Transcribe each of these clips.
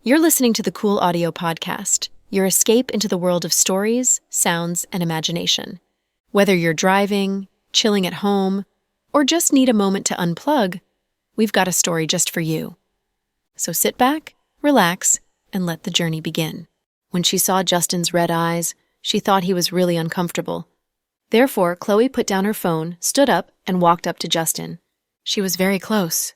You're listening to the Cool Audio Podcast, your escape into the world of stories, sounds, and imagination. Whether you're driving, chilling at home, or just need a moment to unplug, we've got a story just for you. So sit back, relax, and let the journey begin. When she saw Justin's red eyes, she thought he was really uncomfortable. Therefore, Chloe put down her phone, stood up, and walked up to Justin. She was very close.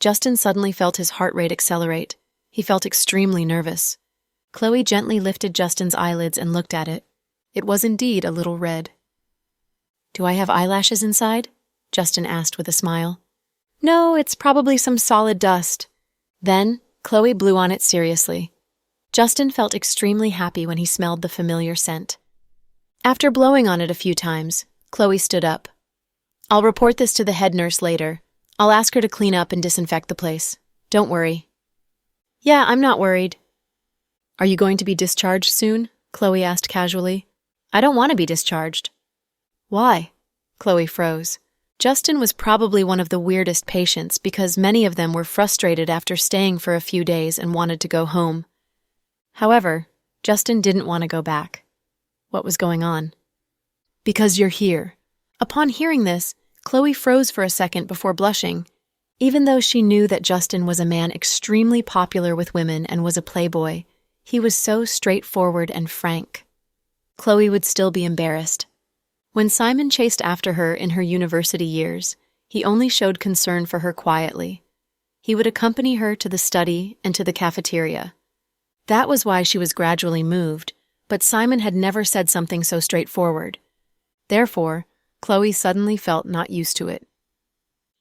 Justin suddenly felt his heart rate accelerate. He felt extremely nervous. Chloe gently lifted Justin's eyelids and looked at it. It was indeed a little red. "Do I have eyelashes inside?" Justin asked with a smile. "No, it's probably some solid dust." Then, Chloe blew on it seriously. Justin felt extremely happy when he smelled the familiar scent. After blowing on it a few times, Chloe stood up. "I'll report this to the head nurse later. I'll ask her to clean up and disinfect the place. Don't worry." "Yeah, I'm not worried." "Are you going to be discharged soon?" Chloe asked casually. "I don't want to be discharged." "Why?" Chloe froze. Justin was probably one of the weirdest patients because many of them were frustrated after staying for a few days and wanted to go home. However, Justin didn't want to go back. What was going on? "Because you're here." Upon hearing this, Chloe froze for a second before blushing. Even though she knew that Justin was a man extremely popular with women and was a playboy, he was so straightforward and frank. Chloe would still be embarrassed. When Simon chased after her in her university years, he only showed concern for her quietly. He would accompany her to the study and to the cafeteria. That was why she was gradually moved, but Simon had never said something so straightforward. Therefore, Chloe suddenly felt not used to it.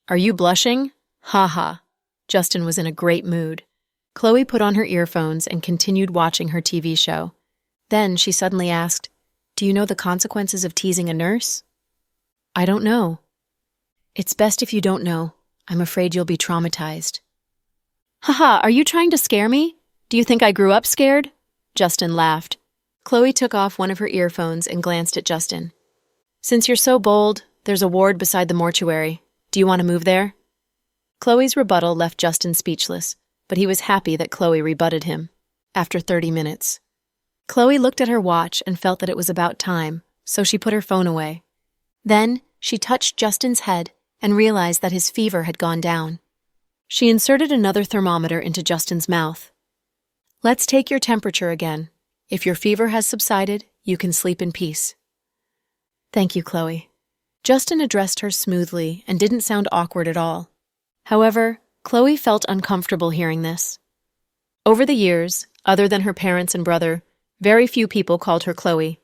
"Are you blushing?" "Ha ha." Justin was in a great mood. Chloe put on her earphones and continued watching her TV show. Then she suddenly asked, "Do you know the consequences of teasing a nurse?" "I don't know." "It's best if you don't know. I'm afraid you'll be traumatized." "Haha, are you trying to scare me? Do you think I grew up scared?" Justin laughed. Chloe took off one of her earphones and glanced at Justin. "Since you're so bold, there's a ward beside the mortuary. Do you want to move there?" Chloe's rebuttal left Justin speechless, but he was happy that Chloe rebutted him. After 30 minutes. Chloe looked at her watch and felt that it was about time, so she put her phone away. Then, she touched Justin's head and realized that his fever had gone down. She inserted another thermometer into Justin's mouth. "Let's take your temperature again. If your fever has subsided, you can sleep in peace." "Thank you, Chloe." Justin addressed her smoothly and didn't sound awkward at all. However, Chloe felt uncomfortable hearing this. Over the years, other than her parents and brother, very few people called her Chloe.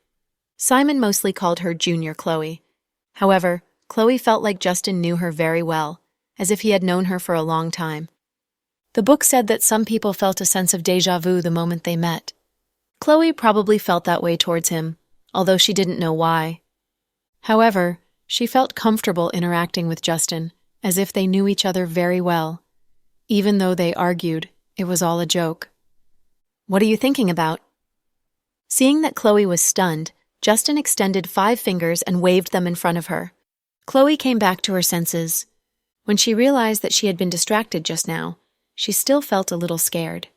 Simon mostly called her Junior Chloe. However, Chloe felt like Justin knew her very well, as if he had known her for a long time. The book said that some people felt a sense of déjà vu the moment they met. Chloe probably felt that way towards him, although she didn't know why. However, she felt comfortable interacting with Justin, as if they knew each other very well. Even though they argued, it was all a joke. "What are you thinking about?" Seeing that Chloe was stunned, Justin extended 5 fingers and waved them in front of her. Chloe came back to her senses. When she realized that she had been distracted just now, she still felt a little scared.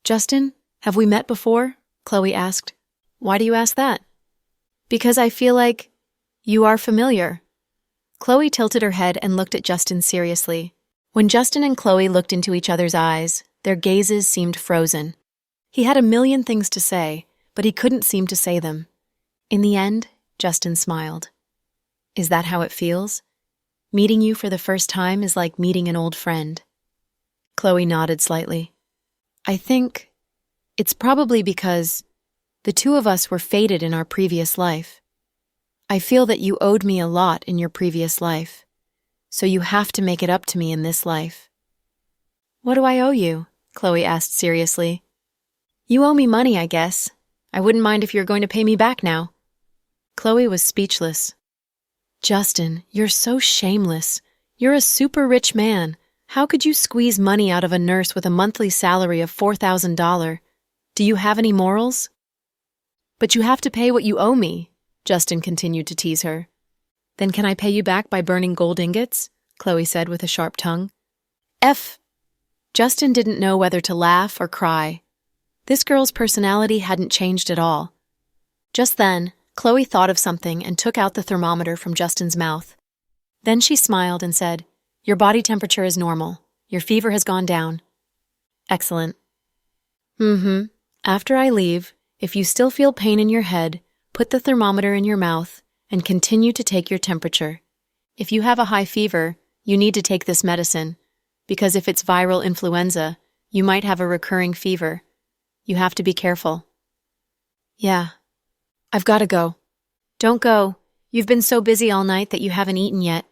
"Justin, have we met before?" Chloe asked. "Why do you ask that?" "Because I feel like you are familiar." Chloe tilted her head and looked at Justin seriously. When Justin and Chloe looked into each other's eyes, their gazes seemed frozen. He had a million things to say, but he couldn't seem to say them. In the end, Justin smiled. "Is that how it feels? Meeting you for the first time is like meeting an old friend." Chloe nodded slightly. "I think it's probably because the two of us were fated in our previous life. I feel that you owed me a lot in your previous life, so you have to make it up to me in this life." "What do I owe you?" Chloe asked seriously. "You owe me money, I guess. I wouldn't mind if you're going to pay me back now." Chloe was speechless. "Justin, you're so shameless. You're a super rich man. How could you squeeze money out of a nurse with a monthly salary of $4,000? Do you have any morals?" "But you have to pay what you owe me," Justin continued to tease her. "Then can I pay you back by burning gold ingots?" Chloe said with a sharp tongue. Justin didn't know whether to laugh or cry. This girl's personality hadn't changed at all. Just then, Chloe thought of something and took out the thermometer from Justin's mouth. Then she smiled and said, "Your body temperature is normal. Your fever has gone down." "Excellent." After I leave, if you still feel pain in your head, put the thermometer in your mouth and continue to take your temperature. If you have a high fever, you need to take this medicine, because if it's viral influenza, you might have a recurring fever. You have to be careful. "Yeah. I've got to go." "Don't go. You've been so busy all night that you haven't eaten yet."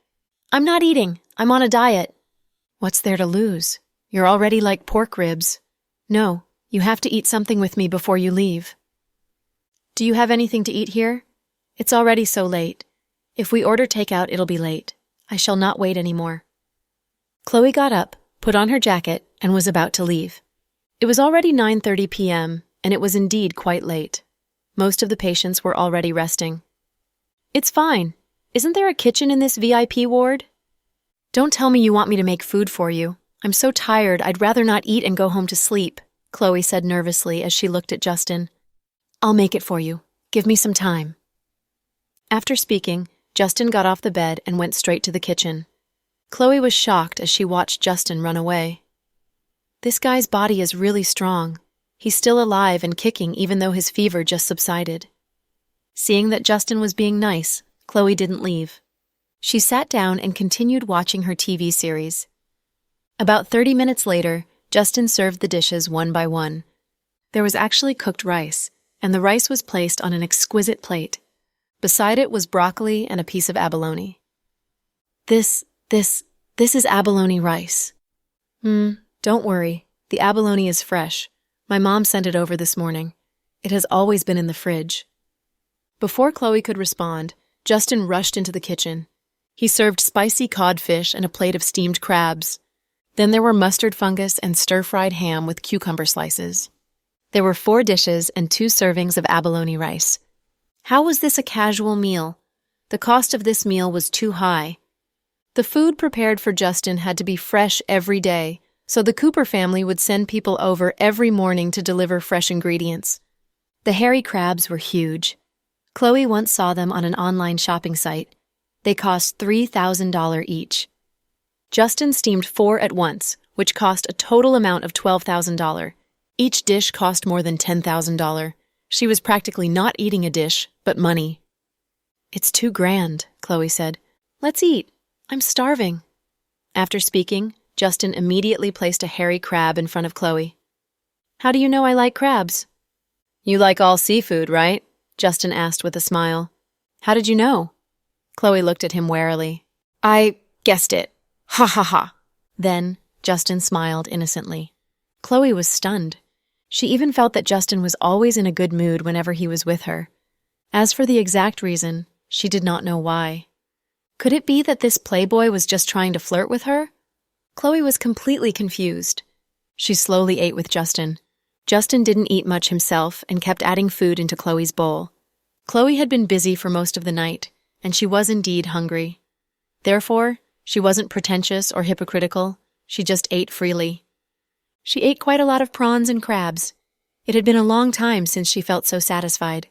"I'm not eating. I'm on a diet." "What's there to lose? You're already like pork ribs." "No, you have to eat something with me before you leave." "Do you have anything to eat here? It's already so late. If we order takeout, it'll be late. I shall not wait anymore." Chloe got up, put on her jacket, and was about to leave. It was already 9:30 p.m., and it was indeed quite late. Most of the patients were already resting. "It's fine. Isn't there a kitchen in this VIP ward?" "Don't tell me you want me to make food for you. I'm so tired, I'd rather not eat and go home to sleep," Chloe said nervously as she looked at Justin. "I'll make it for you. Give me some time." After speaking, Justin got off the bed and went straight to the kitchen. Chloe was shocked as she watched Justin run away. This guy's body is really strong. He's still alive and kicking even though his fever just subsided. Seeing that Justin was being nice, Chloe didn't leave. She sat down and continued watching her TV series. About 30 minutes later, Justin served the dishes one by one. There was actually cooked rice, and the rice was placed on an exquisite plate. Beside it was broccoli and a piece of abalone. This is abalone rice." Don't worry. The abalone is fresh. My mom sent it over this morning. It has always been in the fridge." Before Chloe could respond, Justin rushed into the kitchen. He served spicy codfish and a plate of steamed crabs. Then there were mustard fungus and stir-fried ham with cucumber slices. There were 4 dishes and 2 servings of abalone rice. How was this a casual meal? The cost of this meal was too high. The food prepared for Justin had to be fresh every day, so the Cooper family would send people over every morning to deliver fresh ingredients. The hairy crabs were huge. Chloe once saw them on an online shopping site. They cost $3,000 each. Justin steamed 4 at once, which cost a total amount of $12,000. Each dish cost more than $10,000. She was practically not eating a dish, but money. "It's too grand," Chloe said. "Let's eat. I'm starving." After speaking, Justin immediately placed a hairy crab in front of Chloe. "How do you know I like crabs?" "You like all seafood, right?" Justin asked with a smile. "How did you know?" Chloe looked at him warily. "I guessed it. Ha ha ha." Then, Justin smiled innocently. Chloe was stunned. She even felt that Justin was always in a good mood whenever he was with her. As for the exact reason, she did not know why. Could it be that this playboy was just trying to flirt with her? Chloe was completely confused. She slowly ate with Justin. Justin didn't eat much himself and kept adding food into Chloe's bowl. Chloe had been busy for most of the night, and she was indeed hungry. Therefore, she wasn't pretentious or hypocritical. She just ate freely. She ate quite a lot of prawns and crabs. It had been a long time since she felt so satisfied.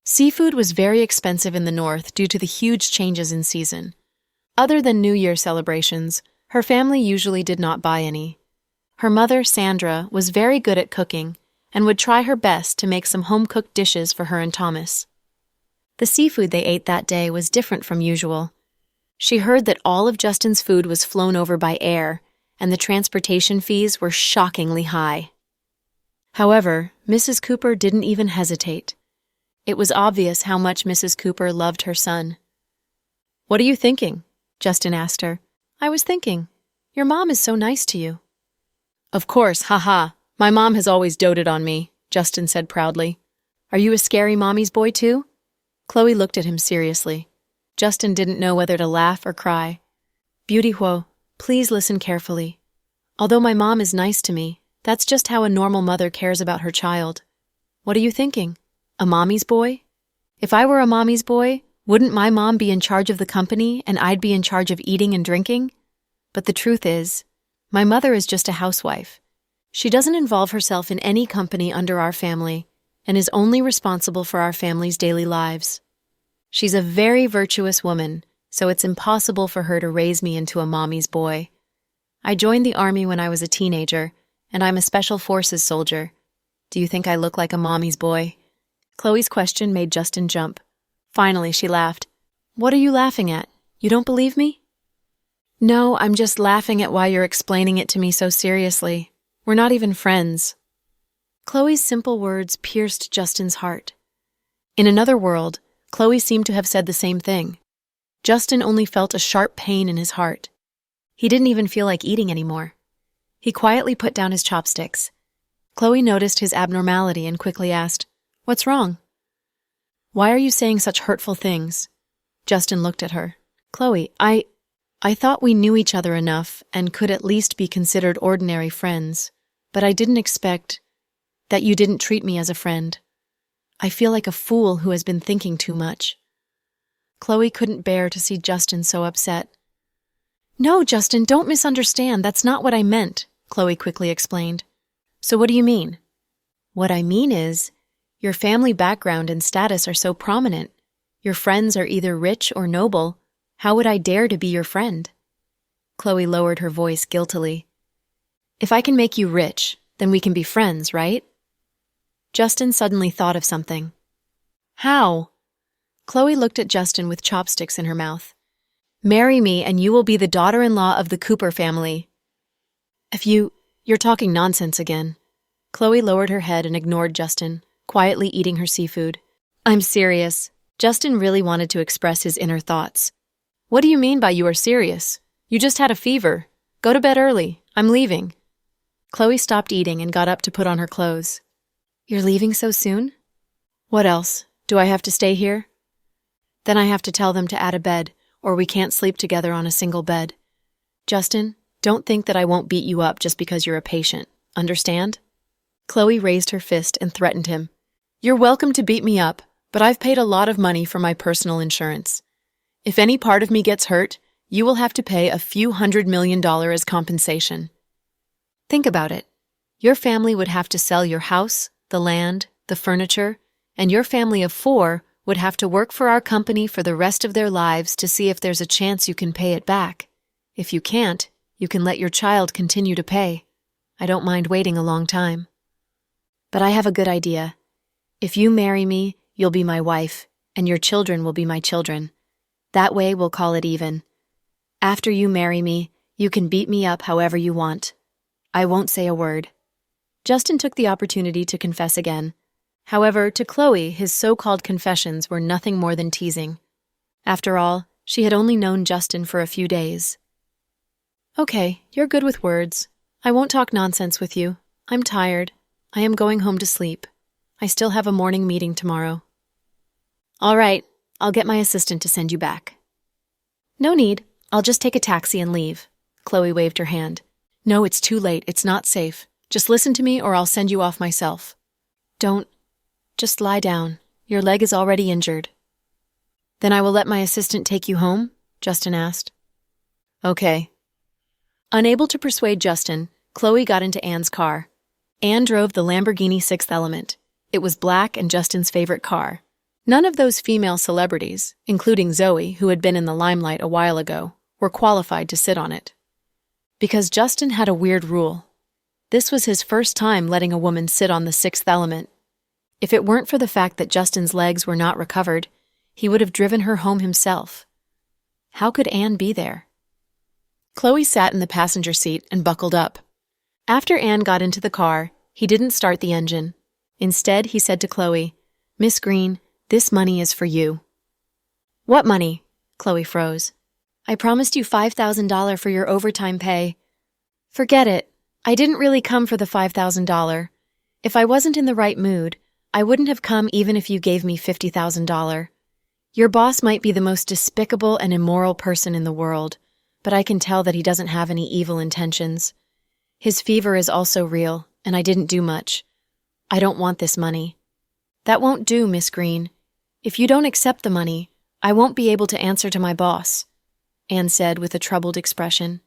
Seafood was very expensive in the north due to the huge changes in season. Other than New Year celebrations, her family usually did not buy any. Her mother, Sandra, was very good at cooking and would try her best to make some home-cooked dishes for her and Thomas. The seafood they ate that day was different from usual. She heard that all of Justin's food was flown over by air, and the transportation fees were shockingly high. However, Mrs. Cooper didn't even hesitate. It was obvious how much Mrs. Cooper loved her son. "What are you thinking?" Justin asked her. "I was thinking, your mom is so nice to you." "Of course, haha. My mom has always doted on me," Justin said proudly. "Are you a scary mommy's boy too?" Chloe looked at him seriously. Justin didn't know whether to laugh or cry. "Beauty Huo, please listen carefully. Although my mom is nice to me, that's just how a normal mother cares about her child. What are you thinking? A mommy's boy? If I were a mommy's boy, wouldn't my mom be in charge of the company and I'd be in charge of eating and drinking? But the truth is, My mother is just a housewife. She doesn't involve herself in any company under our family and is only responsible for our family's daily lives. She's a very virtuous woman, so it's impossible for her to raise me into a mommy's boy. I joined the army when I was a teenager, and I'm a special forces soldier. Do you think I look like a mommy's boy? Chloe's question made Justin jump. Finally, she laughed. What are you laughing at? You don't believe me? No, I'm just laughing at why you're explaining it to me so seriously. We're not even friends. Chloe's simple words pierced Justin's heart. In another world, Chloe seemed to have said the same thing. Justin only felt a sharp pain in his heart. He didn't even feel like eating anymore. He quietly put down his chopsticks. Chloe noticed his abnormality and quickly asked, "What's wrong?" "Why are you saying such hurtful things?" Justin looked at her. "Chloe, I thought we knew each other enough and could at least be considered ordinary friends, but I didn't expect that you didn't treat me as a friend. I feel like a fool who has been thinking too much." Chloe couldn't bear to see Justin so upset. "No, Justin, don't misunderstand. That's not what I meant," Chloe quickly explained. "So what do you mean?" "What I mean is, your family background and status are so prominent. Your friends are either rich or noble. How would I dare to be your friend?" Chloe lowered her voice guiltily. "If I can make you rich, then we can be friends, right?" Justin suddenly thought of something. "How?" Chloe looked at Justin with chopsticks in her mouth. "Marry me and you will be the daughter-in-law of the Cooper family." You're talking nonsense again." Chloe lowered her head and ignored Justin, quietly eating her seafood. "I'm serious." Justin really wanted to express his inner thoughts. "What do you mean by you are serious? You just had a fever. Go to bed early. I'm leaving." Chloe stopped eating and got up to put on her clothes. "You're leaving so soon?" "What else? Do I have to stay here?" "Then I have to tell them to add a bed, or we can't sleep together on a single bed. Justin, don't think that I won't beat you up just because you're a patient. Understand?" Chloe raised her fist and threatened him. "You're welcome to beat me up, but I've paid a lot of money for my personal insurance. If any part of me gets hurt, you will have to pay a few $100 million as compensation. Think about it. Your family would have to sell your house, the land, the furniture, and your family of 4 would have to work for our company for the rest of their lives to see if there's a chance you can pay it back. If you can't, you can let your child continue to pay. I don't mind waiting a long time. But I have a good idea. If you marry me, you'll be my wife, and your children will be my children. That way we'll call it even. After you marry me, you can beat me up however you want. I won't say a word." Justin took the opportunity to confess again. However, to Chloe, his so-called confessions were nothing more than teasing. After all, she had only known Justin for a few days. "Okay, you're good with words. I won't talk nonsense with you. I'm tired. I am going home to sleep. I still have a morning meeting tomorrow." "All right, I'll get my assistant to send you back." "No need. I'll just take a taxi and leave." Chloe waved her hand. "No, it's too late. It's not safe. Just listen to me or I'll send you off myself." "Don't. Just lie down. Your leg is already injured." "Then I will let my assistant take you home?" Justin asked. "Okay." Unable to persuade Justin, Chloe got into Anne's car. Anne drove the Lamborghini Sixth Element. It was black and Justin's favorite car. None of those female celebrities, including Zoe, who had been in the limelight a while ago, were qualified to sit on it. Because Justin had a weird rule. This was his first time letting a woman sit on the Sixth Element. If it weren't for the fact that Justin's legs were not recovered, he would have driven her home himself. How could Anne be there? Chloe sat in the passenger seat and buckled up. After Anne got into the car, he didn't start the engine. Instead, he said to Chloe, "Miss Green, this money is for you." "What money?" Chloe froze. "I promised you $5,000 for your overtime pay." "Forget it. I didn't really come for the $5,000. If I wasn't in the right mood, I wouldn't have come even if you gave me $50,000. Your boss might be the most despicable and immoral person in the world, but I can tell that he doesn't have any evil intentions. His fever is also real, and I didn't do much. I don't want this money." "That won't do, Miss Green. If you don't accept the money, I won't be able to answer to my boss," Anne said with a troubled expression.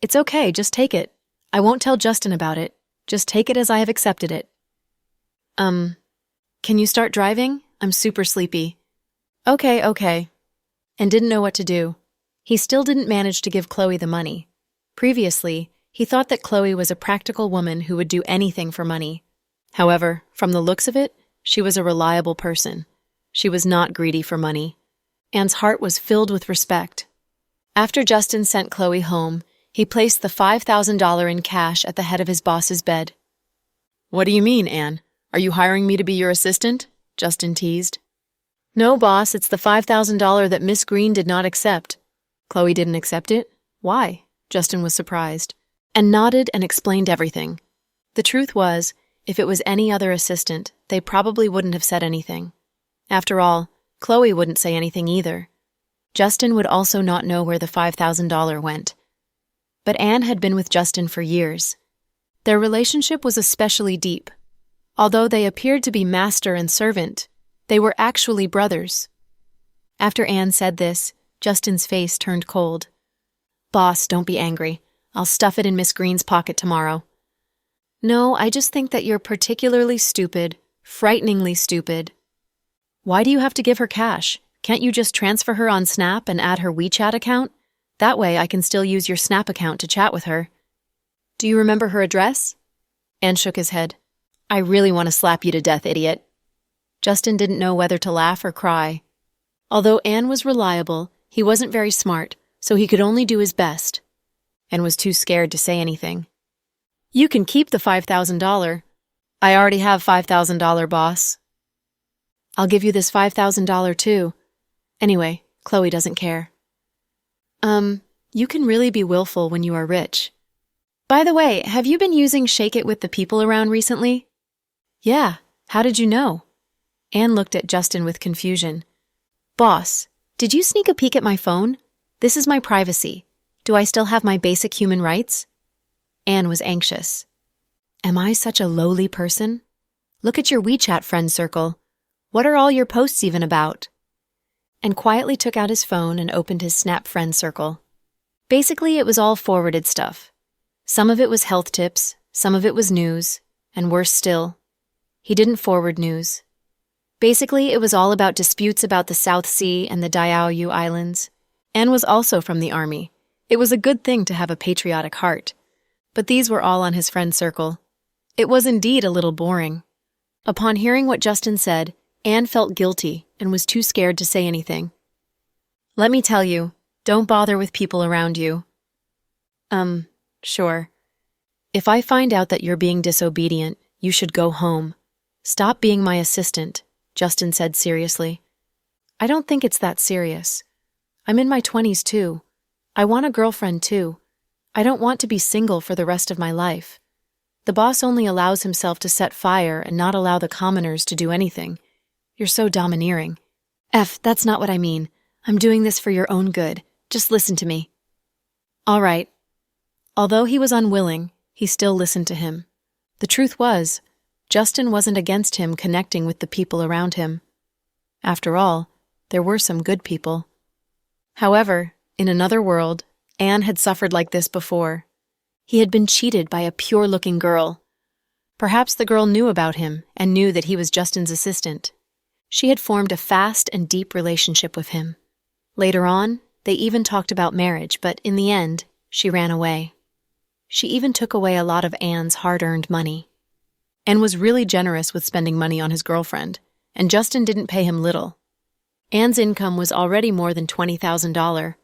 "It's okay, just take it. I won't tell Justin about it. Just take it as I have accepted it. Can you start driving? I'm super sleepy. Okay. And didn't know what to do. He still didn't manage to give Chloe the money. Previously, he thought that Chloe was a practical woman who would do anything for money. However, from the looks of it, she was a reliable person. She was not greedy for money. Anne's heart was filled with respect. After Justin sent Chloe home, he placed the $5,000 in cash at the head of his boss's bed. What do you mean, Anne? Are you hiring me to be your assistant? Justin teased. No, boss, it's the $5,000 that Miss Green did not accept. Chloe didn't accept it? Why? Justin was surprised, and nodded and explained everything. The truth was, if it was any other assistant, they probably wouldn't have said anything. After all, Chloe wouldn't say anything either. Justin would also not know where the $5,000 went. But Anne had been with Justin for years. Their relationship was especially deep. Although they appeared to be master and servant, they were actually brothers. After Anne said this, Justin's face turned cold. Boss, don't be angry. I'll stuff it in Miss Green's pocket tomorrow. No, I just think that you're particularly stupid, frighteningly stupid. Why do you have to give her cash? Can't you just transfer her on Snap and add her WeChat account? That way I can still use your Snap account to chat with her. Do you remember her address? Anne shook his head. I really want to slap you to death, idiot. Justin didn't know whether to laugh or cry. Although Anne was reliable, he wasn't very smart, so he could only do his best, and was too scared to say anything. You can keep the $5,000. I already have $5,000, boss. I'll give you this $5,000 too. Anyway, Chloe doesn't care. You can really be willful when you are rich. By the way, have you been using Shake It with the people around recently? Yeah, how did you know? Anne looked at Justin with confusion. Boss, did you sneak a peek at my phone? This is my privacy. Do I still have my basic human rights? Anne was anxious. Am I such a lowly person? Look at your WeChat friend circle. What are all your posts even about? And quietly took out his phone and opened his Snap friend circle. Basically, it was all forwarded stuff. Some of it was health tips, some of it was news, and worse still, he didn't forward news. Basically, it was all about disputes about the South Sea and the Diaoyu Islands. Anne was also from the army. It was a good thing to have a patriotic heart. But these were all on his friend circle. It was indeed a little boring. Upon hearing what Justin said, Anne felt guilty and was too scared to say anything. Let me tell you, don't bother with people around you. Sure. If I find out that you're being disobedient, you should go home. Stop being my assistant, Justin said seriously. I don't think it's that serious. I'm in my 20s too. I want a girlfriend too. I don't want to be single for the rest of my life. The boss only allows himself to set fire and not allow the commoners to do anything. You're so domineering. That's not what I mean. I'm doing this for your own good. Just listen to me. All right. Although he was unwilling, he still listened to him. The truth was, Justin wasn't against him connecting with the people around him. After all, there were some good people. However, in another world, Anne had suffered like this before. He had been cheated by a pure-looking girl. Perhaps the girl knew about him and knew that he was Justin's assistant. She had formed a fast and deep relationship with him. Later on, they even talked about marriage, but in the end, she ran away. She even took away a lot of Anne's hard-earned money. Anne was really generous with spending money on his girlfriend, and Justin didn't pay him little. Anne's income was already more than $20,000.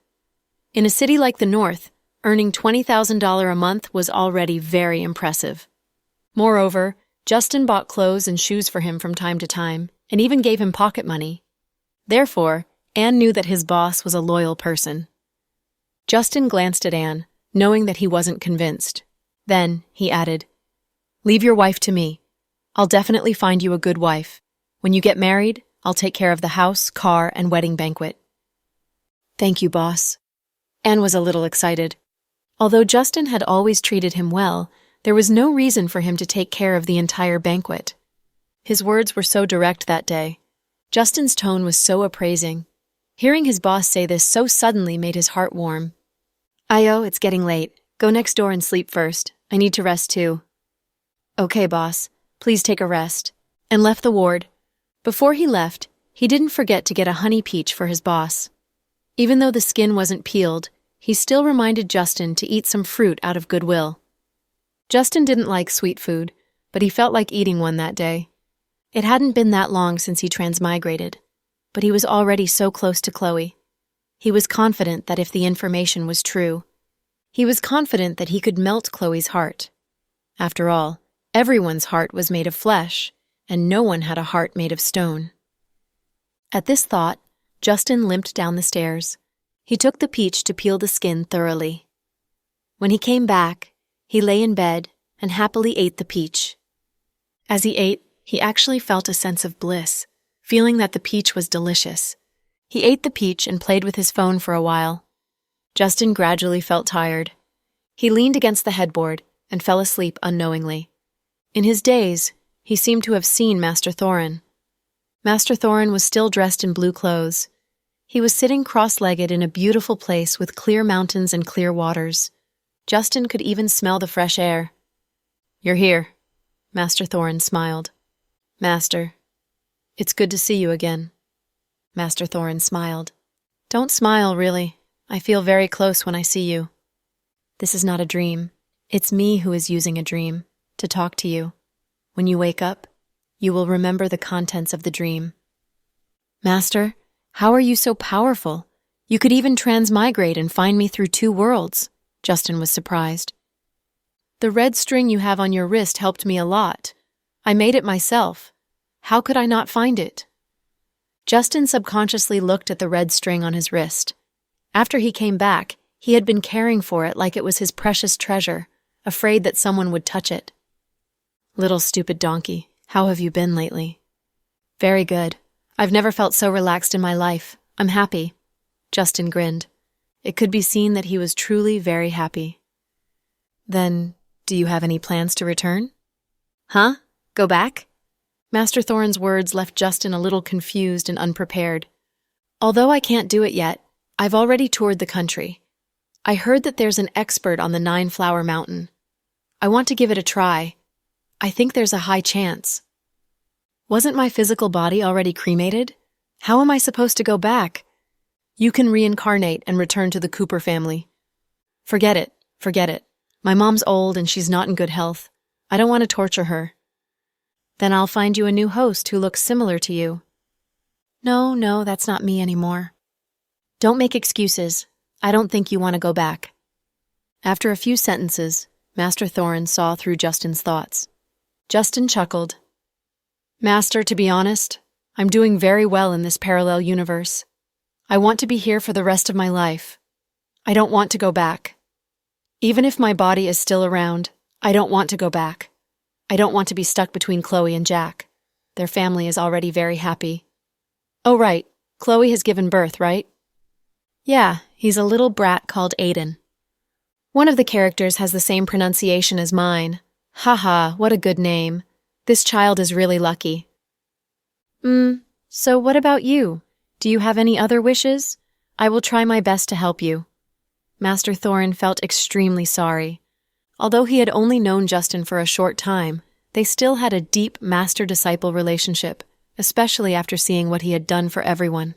In a city like the North, earning $20,000 a month was already very impressive. Moreover, Justin bought clothes and shoes for him from time to time, and even gave him pocket money. Therefore, Anne knew that his boss was a loyal person. Justin glanced at Anne, knowing that he wasn't convinced. Then, he added, "Leave your wife to me. I'll definitely find you a good wife. When you get married, I'll take care of the house, car, and wedding banquet." Thank you, boss. Anne was a little excited. Although Justin had always treated him well, there was no reason for him to take care of the entire banquet. His words were so direct that day. Justin's tone was so appraising. Hearing his boss say this so suddenly made his heart warm. Ayo, it's getting late. Go next door and sleep first. I need to rest too. Okay, boss. Please take a rest. And left the ward. Before he left, he didn't forget to get a honey peach for his boss. Even though the skin wasn't peeled, he still reminded Justin to eat some fruit out of goodwill. Justin didn't like sweet food, but he felt like eating one that day. It hadn't been that long since he transmigrated, but he was already so close to Chloe. He was confident that if the information was true, he was confident that he could melt Chloe's heart. After all, everyone's heart was made of flesh, and no one had a heart made of stone. At this thought, Justin limped down the stairs. He took the peach to peel the skin thoroughly. When he came back, he lay in bed and happily ate the peach. As he ate, he actually felt a sense of bliss, feeling that the peach was delicious. He ate the peach and played with his phone for a while. Justin gradually felt tired. He leaned against the headboard and fell asleep unknowingly. In his daze, he seemed to have seen Master Thorin. Master Thorin was still dressed in blue clothes. He was sitting cross-legged in a beautiful place with clear mountains and clear waters. Justin could even smell the fresh air. "You're here," Master Thorin smiled. "Master, it's good to see you again." Master Thorin smiled. "Don't smile, really. I feel very close when I see you. This is not a dream. It's me who is using a dream to talk to you. When you wake up, you will remember the contents of the dream." "Master, how are you so powerful? You could even transmigrate and find me through 2 worlds." Justin was surprised. "The red string you have on your wrist helped me a lot. I made it myself. How could I not find it?" Justin subconsciously looked at the red string on his wrist. After he came back, he had been caring for it like it was his precious treasure, afraid that someone would touch it. "Little stupid donkey, how have you been lately?" "Very good. I've never felt so relaxed in my life. I'm happy." Justin grinned. It could be seen that he was truly very happy. "Then, do you have any plans to return?" "Huh? Go back?" Master Thorin's words left Justin a little confused and unprepared. "Although I can't do it yet, I've already toured the country. I heard that there's an expert on the 9-Flower Mountain. I want to give it a try. I think there's a high chance." "Wasn't my physical body already cremated? How am I supposed to go back?" "You can reincarnate and return to the Cooper family." Forget it. My mom's old and she's not in good health. I don't want to torture her." "Then I'll find you a new host who looks similar to you." No, that's not me anymore." "Don't make excuses. I don't think you want to go back." After a few sentences, Master Thorin saw through Justin's thoughts. Justin chuckled. "Master, to be honest, I'm doing very well in this parallel universe. I want to be here for the rest of my life. I don't want to go back. Even if my body is still around, I don't want to go back. I don't want to be stuck between Chloe and Jack. Their family is already very happy." "Oh, right. Chloe has given birth, right?" "Yeah, he's a little brat called Aiden. One of the characters has the same pronunciation as mine. Haha, what a good name. This child is really lucky." So what about you? Do you have any other wishes? I will try my best to help you." Master Thorin felt extremely sorry. Although he had only known Justin for a short time, they still had a deep master-disciple relationship, especially after seeing what he had done for everyone.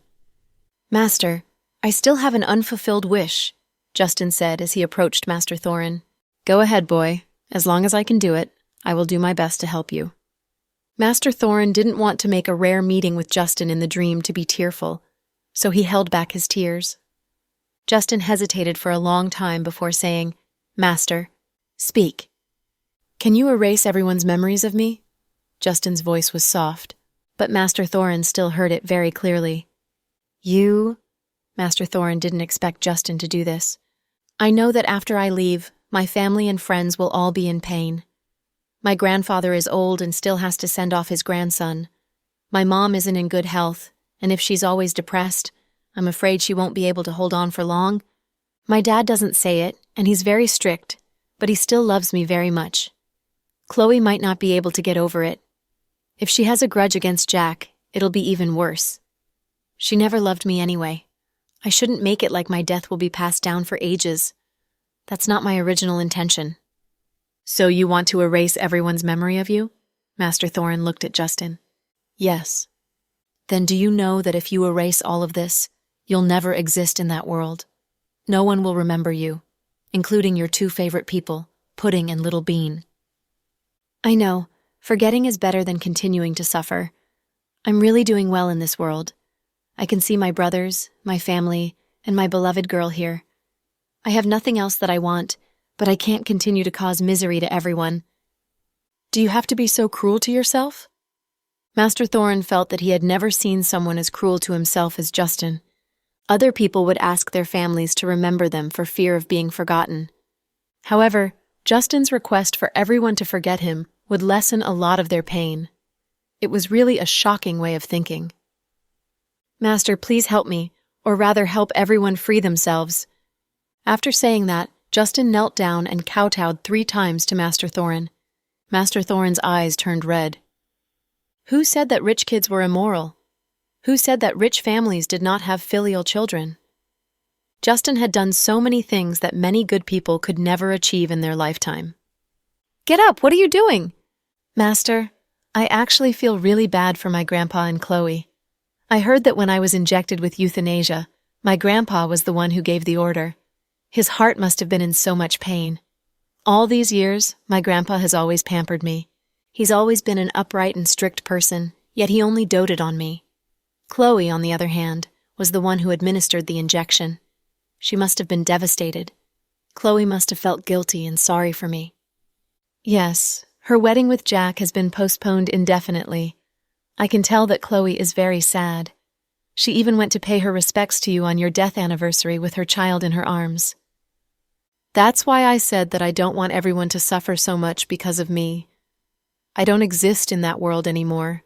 "Master, I still have an unfulfilled wish," Justin said as he approached Master Thorin. "Go ahead, boy. As long as I can do it, I will do my best to help you." Master Thorin didn't want to make a rare meeting with Justin in the dream to be tearful, so he held back his tears. Justin hesitated for a long time before saying, "Master, speak. Can you erase everyone's memories of me?" Justin's voice was soft, but Master Thorin still heard it very clearly. "You?" Master Thorin didn't expect Justin to do this. "I know that after I leave, my family and friends will all be in pain. My grandfather is old and still has to send off his grandson. My mom isn't in good health, and if she's always depressed, I'm afraid she won't be able to hold on for long. My dad doesn't say it, and he's very strict, but he still loves me very much. Chloe might not be able to get over it. If she has a grudge against Jack, it'll be even worse. She never loved me anyway. I shouldn't make it like my death will be passed down for ages. That's not my original intention." So you want to erase everyone's memory of you? Master Thorin looked at Justin. Yes. Then do you know that if you erase all of this, you'll never exist in that world? No one will remember you, including your two favorite people, Pudding and Little Bean. I know. Forgetting is better than continuing to suffer. I'm really doing well in this world. I can see my brothers, my family, and my beloved girl here. I have nothing else that I want, but I can't continue to cause misery to everyone. Do you have to be so cruel to yourself? Master Thorin felt that he had never seen someone as cruel to himself as Justin. Other people would ask their families to remember them for fear of being forgotten. However, Justin's request for everyone to forget him would lessen a lot of their pain. It was really a shocking way of thinking. Master, please help me, or rather help everyone free themselves. After saying that, Justin knelt down and kowtowed 3 times to Master Thorin. Master Thorin's eyes turned red. Who said that rich kids were immoral? Who said that rich families did not have filial children? Justin had done so many things that many good people could never achieve in their lifetime. Get up! What are you doing? Master, I actually feel really bad for my grandpa and Chloe. I heard that when I was injected with euthanasia, my grandpa was the one who gave the order. His heart must have been in so much pain. All these years, my grandpa has always pampered me. He's always been an upright and strict person, yet he only doted on me. Chloe, on the other hand, was the one who administered the injection. She must have been devastated. Chloe must have felt guilty and sorry for me. Yes, her wedding with Jack has been postponed indefinitely. I can tell that Chloe is very sad. She even went to pay her respects to you on your death anniversary with her child in her arms. That's why I said that I don't want everyone to suffer so much because of me. I don't exist in that world anymore.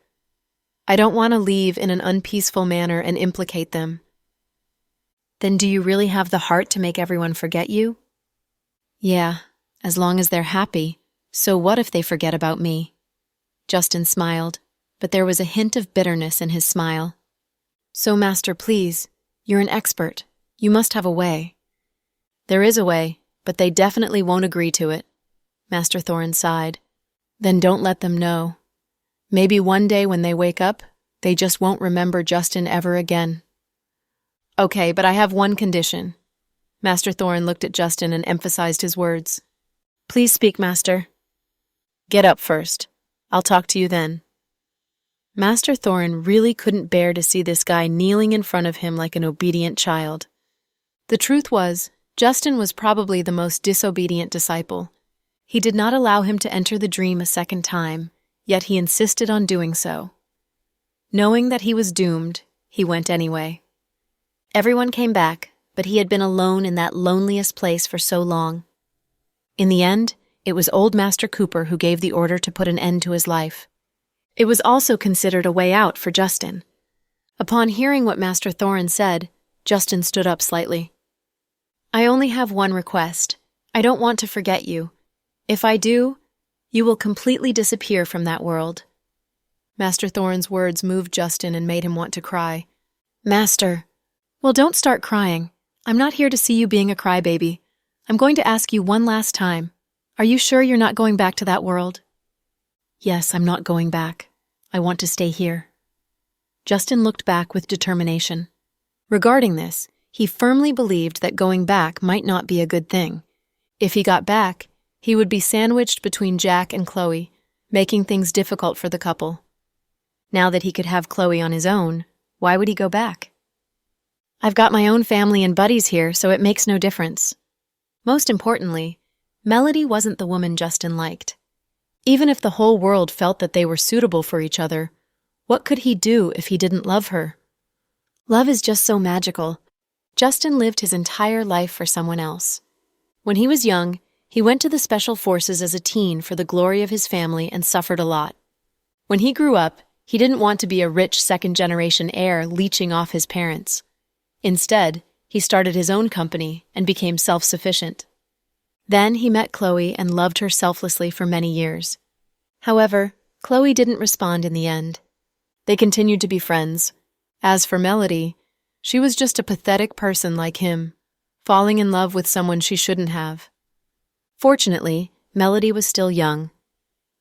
I don't want to leave in an unpeaceful manner and implicate them. Then do you really have the heart to make everyone forget you? Yeah, as long as they're happy. So what if they forget about me? Justin smiled, but there was a hint of bitterness in his smile. So, Master, please, you're an expert. You must have a way. There is a way, but they definitely won't agree to it. Master Thorin sighed. Then don't let them know. Maybe one day when they wake up, they just won't remember Justin ever again. Okay, but I have one condition. Master Thorin looked at Justin and emphasized his words. Please speak, Master. Get up first. I'll talk to you then. Master Thorin really couldn't bear to see this guy kneeling in front of him like an obedient child. The truth was, Justin was probably the most disobedient disciple. He did not allow him to enter the dream a second time, yet he insisted on doing so. Knowing that he was doomed, he went anyway. Everyone came back, but he had been alone in that loneliest place for so long. In the end, it was old Master Cooper who gave the order to put an end to his life. It was also considered a way out for Justin. Upon hearing what Master Thorin said, Justin stood up slightly. I only have one request. I don't want to forget you. If I do, you will completely disappear from that world. Master Thorin's words moved Justin and made him want to cry. Master. Well, don't start crying. I'm not here to see you being a crybaby. I'm going to ask you one last time. Are you sure you're not going back to that world? Yes, I'm not going back. I want to stay here. Justin looked back with determination. Regarding this, he firmly believed that going back might not be a good thing. If he got back, he would be sandwiched between Jack and Chloe, making things difficult for the couple. Now that he could have Chloe on his own, why would he go back? I've got my own family and buddies here, so it makes no difference. Most importantly, Melody wasn't the woman Justin liked. Even if the whole world felt that they were suitable for each other, what could he do if he didn't love her? Love is just so magical. Justin lived his entire life for someone else. When he was young, he went to the Special Forces as a teen for the glory of his family and suffered a lot. When he grew up, he didn't want to be a rich second-generation heir leeching off his parents. Instead, he started his own company and became self-sufficient. Then he met Chloe and loved her selflessly for many years. However, Chloe didn't respond in the end. They continued to be friends. As for Melody, she was just a pathetic person like him, falling in love with someone she shouldn't have. Fortunately, Melody was still young.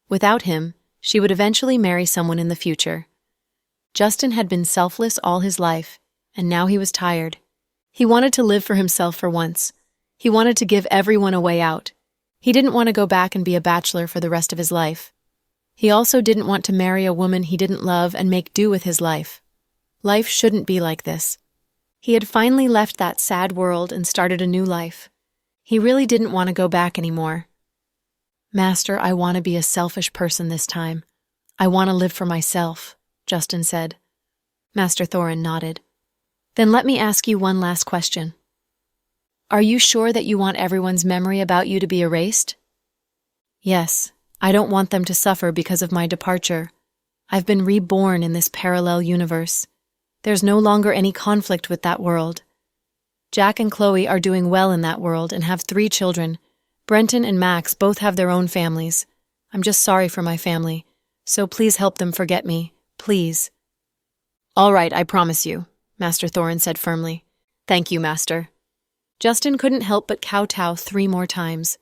Without him, she would eventually marry someone in the future. Justin had been selfless all his life, and now he was tired. He wanted to live for himself for once. He wanted to give everyone a way out. He didn't want to go back and be a bachelor for the rest of his life. He also didn't want to marry a woman he didn't love and make do with his life. Life shouldn't be like this. He had finally left that sad world and started a new life. He really didn't want to go back anymore. "Master, I want to be a selfish person this time. I want to live for myself," Justin said. Master Thorin nodded. "Then let me ask you one last question. Are you sure that you want everyone's memory about you to be erased?" "Yes, I don't want them to suffer because of my departure. I've been reborn in this parallel universe. There's no longer any conflict with that world. Jack and Chloe are doing well in that world and have 3 children. Brenton and Max both have their own families. I'm just sorry for my family, so please help them forget me, please." "All right, I promise you," Master Thorin said firmly. "Thank you, Master." Justin couldn't help but kowtow 3 more times.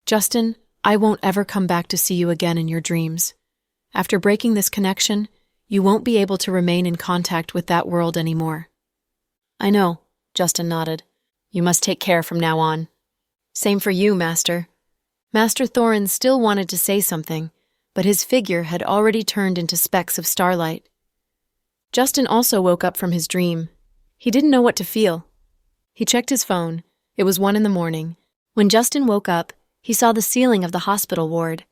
"Justin, I won't ever come back to see you again in your dreams. After breaking this connection, you won't be able to remain in contact with that world anymore." "I know," Justin nodded. "You must take care from now on." "Same for you, Master." Master Thorin still wanted to say something, but his figure had already turned into specks of starlight. Justin also woke up from his dream. He didn't know what to feel. He checked his phone. It was 1 a.m. When Justin woke up, he saw the ceiling of the hospital ward.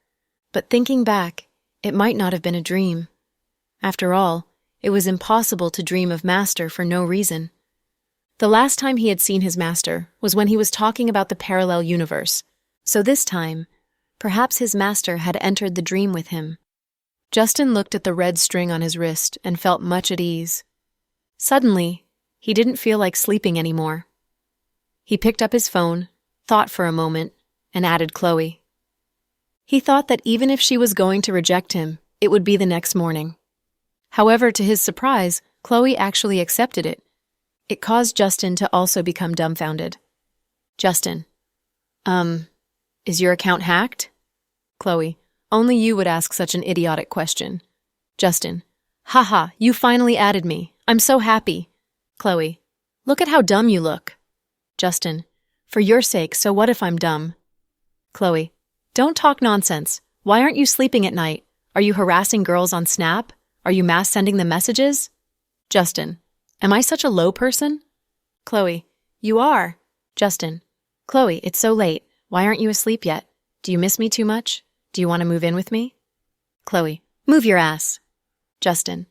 But thinking back, it might not have been a dream. After all, it was impossible to dream of Master for no reason. The last time he had seen his master was when he was talking about the parallel universe, so this time, perhaps his master had entered the dream with him. Justin looked at the red string on his wrist and felt much at ease. Suddenly, he didn't feel like sleeping anymore. He picked up his phone, thought for a moment, and added Chloe. He thought that even if she was going to reject him, it would be the next morning. However, to his surprise, Chloe actually accepted it. It caused Justin to also become dumbfounded. Justin. Is your account hacked? Chloe. Only you would ask such an idiotic question. Justin. Haha, you finally added me. I'm so happy. Chloe. Look at how dumb you look. Justin. For your sake, so what if I'm dumb? Chloe. Don't talk nonsense. Why aren't you sleeping at night? Are you harassing girls on Snap? Are you mass sending them messages? Justin. Am I such a low person? Chloe. You are. Justin. Chloe, it's so late. Why aren't you asleep yet? Do you miss me too much? Do you want to move in with me? Chloe. Move your ass. Justin.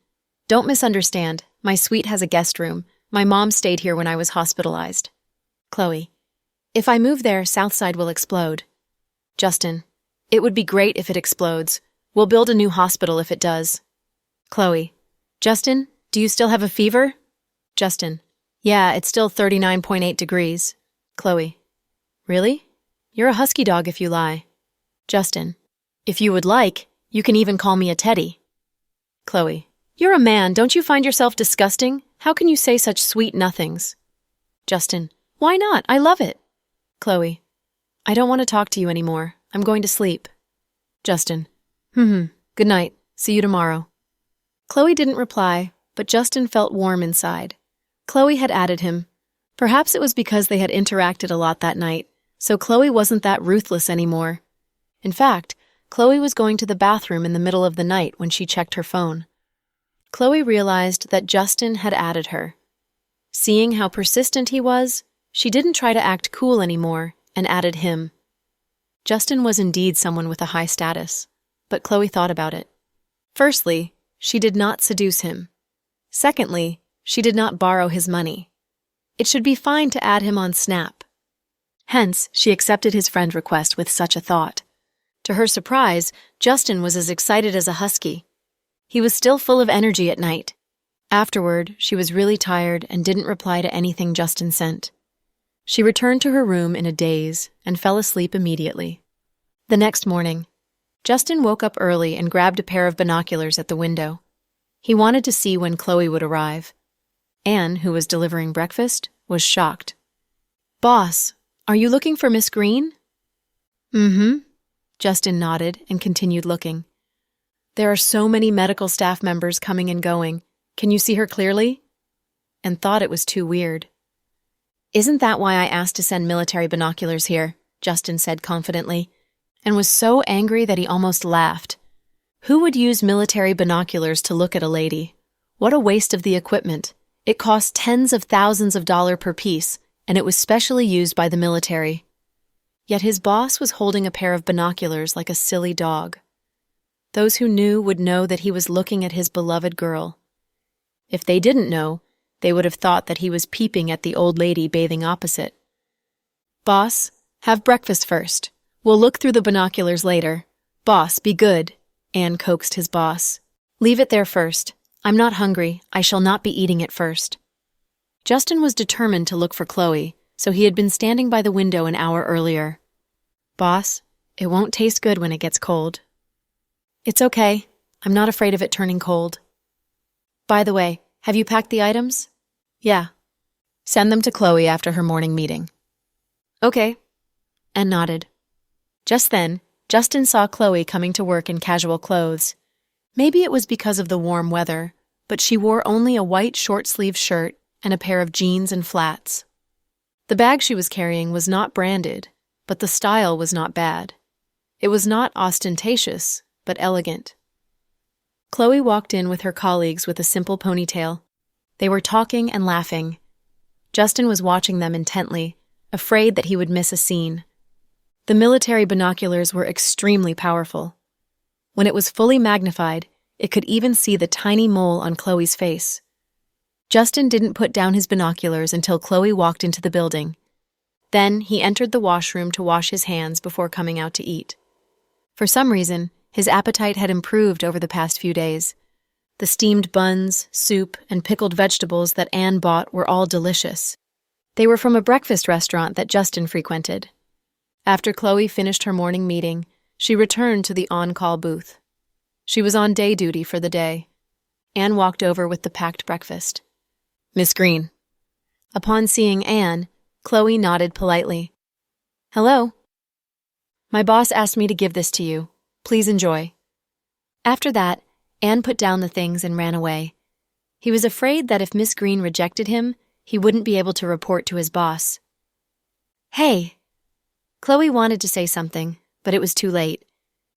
Don't misunderstand. My suite has a guest room. My mom stayed here when I was hospitalized. Chloe. If I move there, Southside will explode. Justin. It would be great if it explodes. We'll build a new hospital if it does. Chloe. Justin, do you still have a fever? Justin. Yeah, it's still 39.8 degrees. Chloe. Really? You're a husky dog if you lie. Justin. If you would like, you can even call me a teddy. Chloe. You're a man, don't you find yourself disgusting? How can you say such sweet nothings? Justin. Why not? I love it. Chloe. I don't want to talk to you anymore. I'm going to sleep. Justin. Good night. See you tomorrow. Chloe didn't reply, but Justin felt warm inside. Chloe had added him. Perhaps it was because they had interacted a lot that night, so Chloe wasn't that ruthless anymore. In fact, Chloe was going to the bathroom in the middle of the night when she checked her phone. Chloe realized that Justin had added her. Seeing how persistent he was, she didn't try to act cool anymore and added him. Justin was indeed someone with a high status, but Chloe thought about it. Firstly, she did not seduce him. Secondly, she did not borrow his money. It should be fine to add him on Snap. Hence, she accepted his friend request with such a thought. To her surprise, Justin was as excited as a husky. He was still full of energy at night. Afterward, she was really tired and didn't reply to anything Justin sent. She returned to her room in a daze and fell asleep immediately. The next morning, Justin woke up early and grabbed a pair of binoculars at the window. He wanted to see when Chloe would arrive. Anne, who was delivering breakfast, was shocked. Boss, are you looking for Miss Green? Justin nodded and continued looking. There are so many medical staff members coming and going. Can you see her clearly? And thought it was too weird. Isn't that why I asked to send military binoculars here? Justin said confidently, and was so angry that he almost laughed. Who would use military binoculars to look at a lady? What a waste of the equipment. It cost tens of thousands of dollars per piece, and it was specially used by the military. Yet his boss was holding a pair of binoculars like a silly dog. Those who knew would know that he was looking at his beloved girl. If they didn't know, they would have thought that he was peeping at the old lady bathing opposite. Boss, have breakfast first. We'll look through the binoculars later. Boss, be good, Anne coaxed his boss. Leave it there first. I'm not hungry. I shall not be eating it first. Justin was determined to look for Chloe, so he had been standing by the window an hour earlier. Boss, it won't taste good when it gets cold. It's okay. I'm not afraid of it turning cold. By the way, have you packed the items? Yeah. Send them to Chloe after her morning meeting. Okay. And nodded. Just then, Justin saw Chloe coming to work in casual clothes. Maybe it was because of the warm weather, but she wore only a white short-sleeved shirt and a pair of jeans and flats. The bag she was carrying was not branded, but the style was not bad. It was not ostentatious, but elegant. Chloe walked in with her colleagues with a simple ponytail. They were talking and laughing. Justin was watching them intently, afraid that he would miss a scene. The military binoculars were extremely powerful. When it was fully magnified, it could even see the tiny mole on Chloe's face. Justin didn't put down his binoculars until Chloe walked into the building. Then he entered the washroom to wash his hands before coming out to eat. For some reason, his appetite had improved over the past few days. The steamed buns, soup, and pickled vegetables that Anne bought were all delicious. They were from a breakfast restaurant that Justin frequented. After Chloe finished her morning meeting, she returned to the on-call booth. She was on day duty for the day. Anne walked over with the packed breakfast. Miss Green. Upon seeing Anne, Chloe nodded politely. Hello. My boss asked me to give this to you. Please enjoy. After that, Anne put down the things and ran away. He was afraid that if Miss Green rejected him, he wouldn't be able to report to his boss. Hey! Chloe wanted to say something, but it was too late.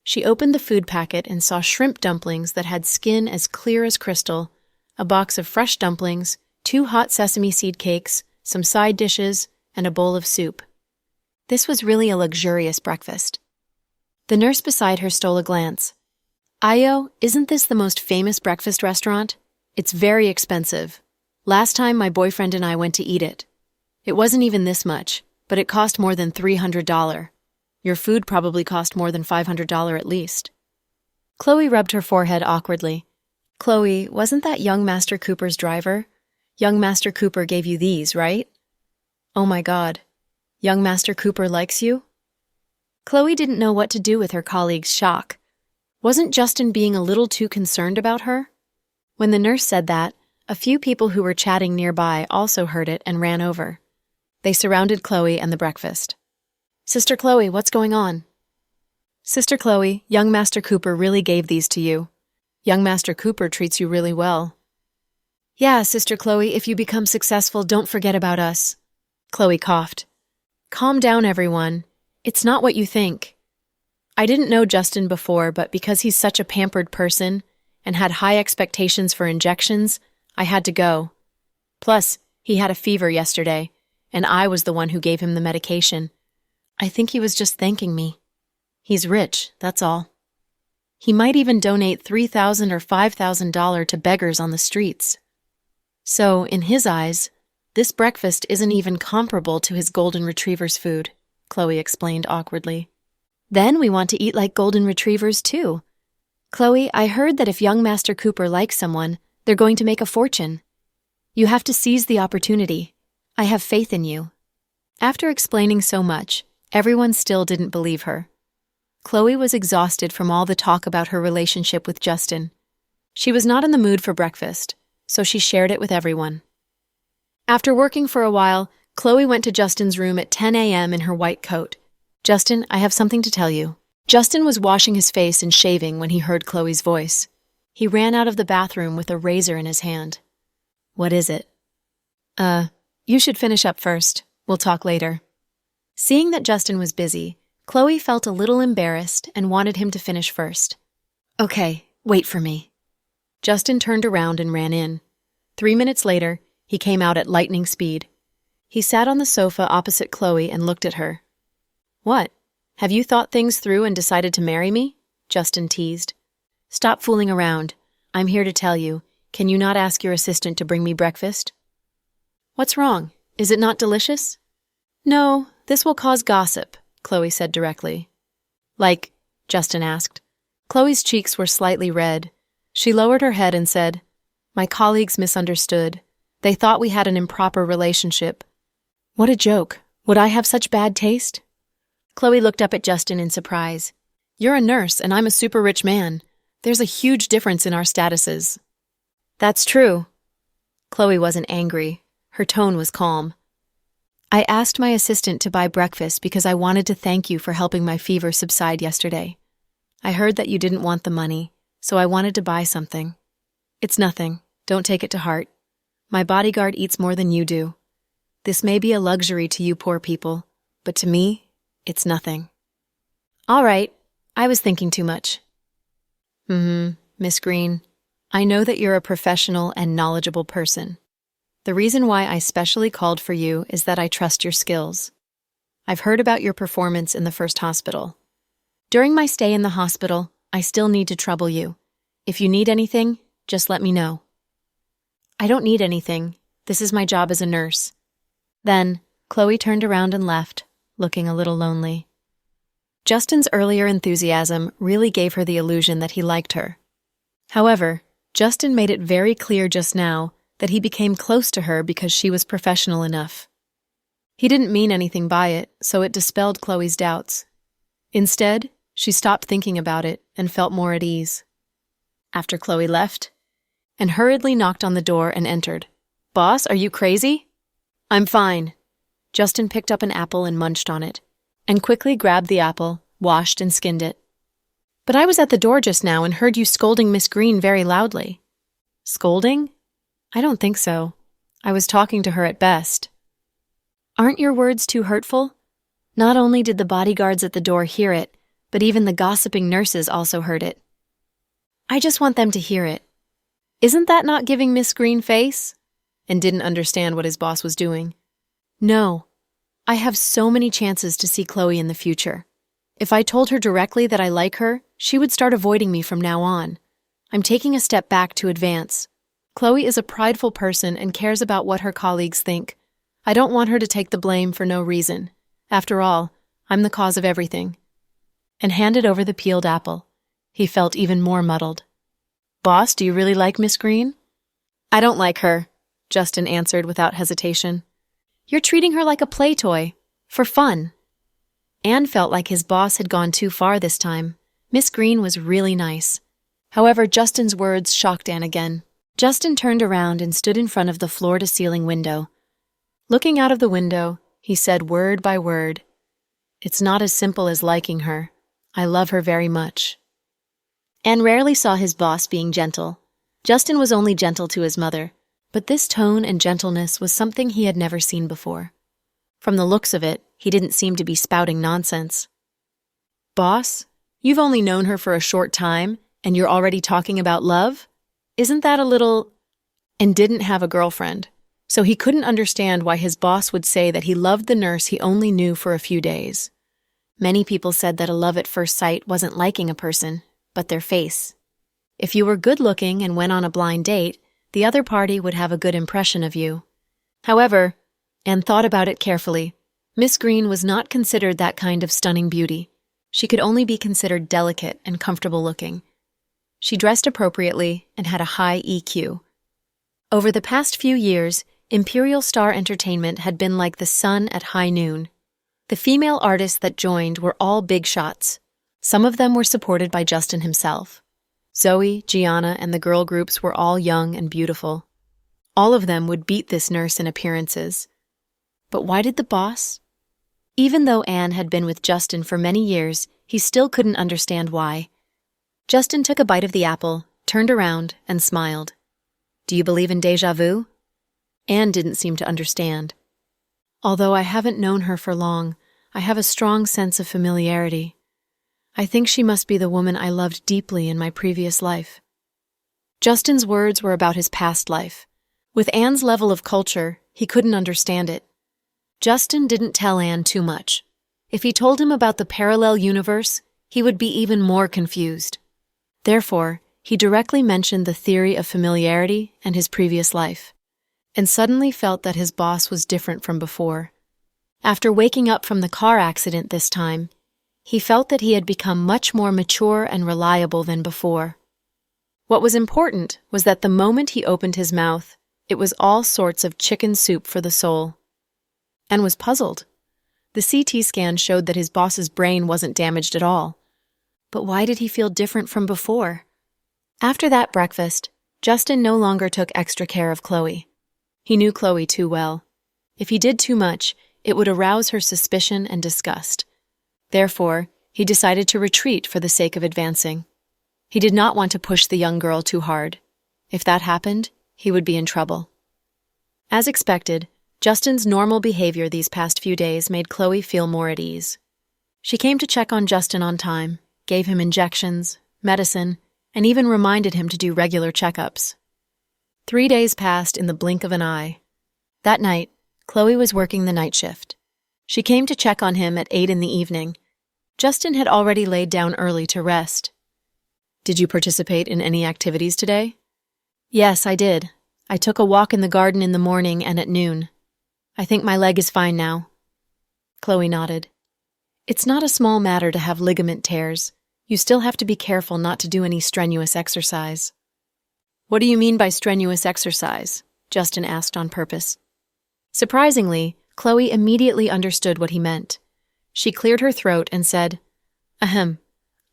She opened the food packet and saw shrimp dumplings that had skin as clear as crystal, a box of fresh dumplings, 2 hot sesame seed cakes, some side dishes, and a bowl of soup. This was really a luxurious breakfast. The nurse beside her stole a glance. Ayo, isn't this the most famous breakfast restaurant? It's very expensive. Last time my boyfriend and I went to eat it. It wasn't even this much, but it cost more than $300. Your food probably cost more than $500 at least. Chloe rubbed her forehead awkwardly. Chloe, wasn't that young Master Cooper's driver? Young Master Cooper gave you these, right? Oh my God. Young Master Cooper likes you? Chloe didn't know what to do with her colleague's shock. Wasn't Justin being a little too concerned about her? When the nurse said that, a few people who were chatting nearby also heard it and ran over. They surrounded Chloe and the breakfast. Sister Chloe, what's going on? Sister Chloe, young Master Cooper really gave these to you. Young Master Cooper treats you really well. Yeah, Sister Chloe, if you become successful, don't forget about us. Chloe coughed. Calm down, everyone. It's not what you think. I didn't know Justin before, but because he's such a pampered person and had high expectations for injections, I had to go. Plus, he had a fever yesterday, and I was the one who gave him the medication. I think he was just thanking me. He's rich, that's all. He might even donate $3,000 or $5,000 to beggars on the streets. So, in his eyes, this breakfast isn't even comparable to his golden retriever's food, Chloe explained awkwardly. Then we want to eat like golden retrievers, too. Chloe, I heard that if young Master Cooper likes someone, they're going to make a fortune. You have to seize the opportunity. I have faith in you. After explaining so much, everyone still didn't believe her. Chloe was exhausted from all the talk about her relationship with Justin. She was not in the mood for breakfast, so she shared it with everyone. After working for a while, Chloe went to Justin's room at 10 a.m. in her white coat. Justin, I have something to tell you. Justin was washing his face and shaving when he heard Chloe's voice. He ran out of the bathroom with a razor in his hand. "What is it?" You should finish up first. We'll talk later." Seeing that Justin was busy, Chloe felt a little embarrassed and wanted him to finish first. "Okay, wait for me." Justin turned around and ran in. 3 minutes later, he came out at lightning speed. He sat on the sofa opposite Chloe and looked at her. "What? Have you thought things through and decided to marry me?" Justin teased. "Stop fooling around. I'm here to tell you. Can you not ask your assistant to bring me breakfast?" "What's wrong? Is it not delicious?" "No, this will cause gossip," Chloe said directly. "Like?" Justin asked. Chloe's cheeks were slightly red. She lowered her head and said, "My colleagues misunderstood. They thought we had an improper relationship." "What a joke. Would I have such bad taste?" Chloe looked up at Justin in surprise. "You're a nurse and I'm a super rich man. There's a huge difference in our statuses." "That's true." Chloe wasn't angry. Her tone was calm. "I asked my assistant to buy breakfast because I wanted to thank you for helping my fever subside yesterday. I heard that you didn't want the money, so I wanted to buy something. It's nothing. Don't take it to heart. My bodyguard eats more than you do. This may be a luxury to you poor people, but to me, it's nothing." "All right. I was thinking too much." Miss Green, I know that you're a professional and knowledgeable person. The reason why I specially called for you is that I trust your skills. I've heard about your performance in the first hospital. During my stay in the hospital, I still need to trouble you. If you need anything, just let me know." "I don't need anything. This is my job as a nurse." Then, Chloe turned around and left, looking a little lonely. Justin's earlier enthusiasm really gave her the illusion that he liked her. However, Justin made it very clear just now that he became close to her because she was professional enough. He didn't mean anything by it, so it dispelled Chloe's doubts. Instead, she stopped thinking about it and felt more at ease. After Chloe left, and hurriedly knocked on the door and entered. "Boss, are you crazy?" "I'm fine." Justin picked up an apple and munched on it, and quickly grabbed the apple, washed and skinned it. "But I was at the door just now and heard you scolding Miss Green very loudly." "Scolding? I don't think so. I was talking to her at best." "Aren't your words too hurtful? Not only did the bodyguards at the door hear it, but even the gossiping nurses also heard it." "I just want them to hear it." "Isn't that not giving Miss Green face?" And didn't understand what his boss was doing. "No. I have so many chances to see Chloe in the future. If I told her directly that I like her, she would start avoiding me from now on. I'm taking a step back to advance. Chloe is a prideful person and cares about what her colleagues think. I don't want her to take the blame for no reason. After all, I'm the cause of everything." And handed over the peeled apple. He felt even more muddled. "Boss, do you really like Miss Green?" "I don't like her," Justin answered without hesitation. "You're treating her like a play toy, for fun." Anne felt like his boss had gone too far this time. Miss Green was really nice. However, Justin's words shocked Anne again. Justin turned around and stood in front of the floor-to-ceiling window. Looking out of the window, he said word by word, "It's not as simple as liking her. I love her very much." Anne rarely saw his boss being gentle. Justin was only gentle to his mother, but this tone and gentleness was something he had never seen before. From the looks of it, he didn't seem to be spouting nonsense. "Boss, you've only known her for a short time, and you're already talking about love? Isn't that a little—" And didn't have a girlfriend, so he couldn't understand why his boss would say that he loved the nurse he only knew for a few days. Many people said that a love at first sight wasn't liking a person, but their face. If you were good-looking and went on a blind date, the other party would have a good impression of you. However, Anne thought about it carefully. Miss Green was not considered that kind of stunning beauty. She could only be considered delicate and comfortable-looking. She dressed appropriately and had a high EQ. Over the past few years, Imperial Star Entertainment had been like the sun at high noon. The female artists that joined were all big shots. Some of them were supported by Justin himself. Zoe, Gianna, and the girl groups were all young and beautiful. All of them would beat this nurse in appearances. But why did the boss? Even though Anne had been with Justin for many years, he still couldn't understand why. Justin took a bite of the apple, turned around, and smiled. "Do you believe in déjà vu?" Anne didn't seem to understand. "Although I haven't known her for long, I have a strong sense of familiarity. I think she must be the woman I loved deeply in my previous life." Justin's words were about his past life. With Anne's level of culture, he couldn't understand it. Justin didn't tell Anne too much. If he told him about the parallel universe, he would be even more confused. Therefore, he directly mentioned the theory of familiarity and his previous life, and suddenly felt that his boss was different from before. After waking up from the car accident this time, he felt that he had become much more mature and reliable than before. What was important was that the moment he opened his mouth, it was all sorts of chicken soup for the soul. Anne was puzzled. The CT scan showed that his boss's brain wasn't damaged at all. But why did he feel different from before? After that breakfast, Justin no longer took extra care of Chloe. He knew Chloe too well. If he did too much, it would arouse her suspicion and disgust. Therefore, he decided to retreat for the sake of advancing. He did not want to push the young girl too hard. If that happened, he would be in trouble. As expected, Justin's normal behavior these past few days made Chloe feel more at ease. She came to check on Justin on time, gave him injections, medicine, and even reminded him to do regular checkups. 3 days passed in the blink of an eye. That night, Chloe was working the night shift. She came to check on him at 8 in the evening. Justin had already laid down early to rest. "Did you participate in any activities today?" "Yes, I did. I took a walk in the garden in the morning and at noon. I think my leg is fine now." Chloe nodded. "It's not a small matter to have ligament tears. You still have to be careful not to do any strenuous exercise." "What do you mean by strenuous exercise?" Justin asked on purpose. Surprisingly, Chloe immediately understood what he meant. She cleared her throat and said, "Ahem.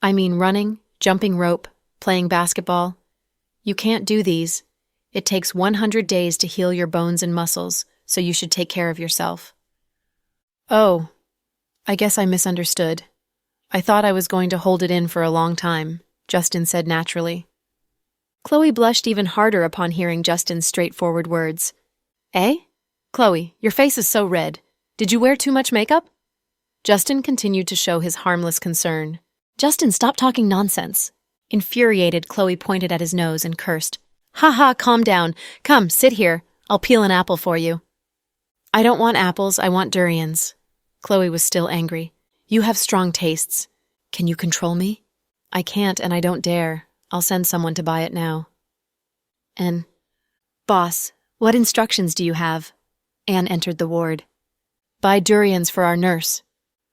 I mean running, jumping rope, playing basketball. You can't do these. It takes 100 days to heal your bones and muscles, so you should take care of yourself." "Oh, I guess I misunderstood. I thought I was going to hold it in for a long time," Justin said naturally. Chloe blushed even harder upon hearing Justin's straightforward words. "Eh? Chloe, your face is so red. Did you wear too much makeup?" Justin continued to show his harmless concern. "Justin, stop talking nonsense." Infuriated, Chloe pointed at his nose and cursed. "Ha ha, calm down. Come, sit here. I'll peel an apple for you." "I don't want apples, I want durians." Chloe was still angry. "You have strong tastes. Can you control me?" "I can't and I don't dare. I'll send someone to buy it now." "And, boss, what instructions do you have?" Anne entered the ward. "Buy durians for our nurse."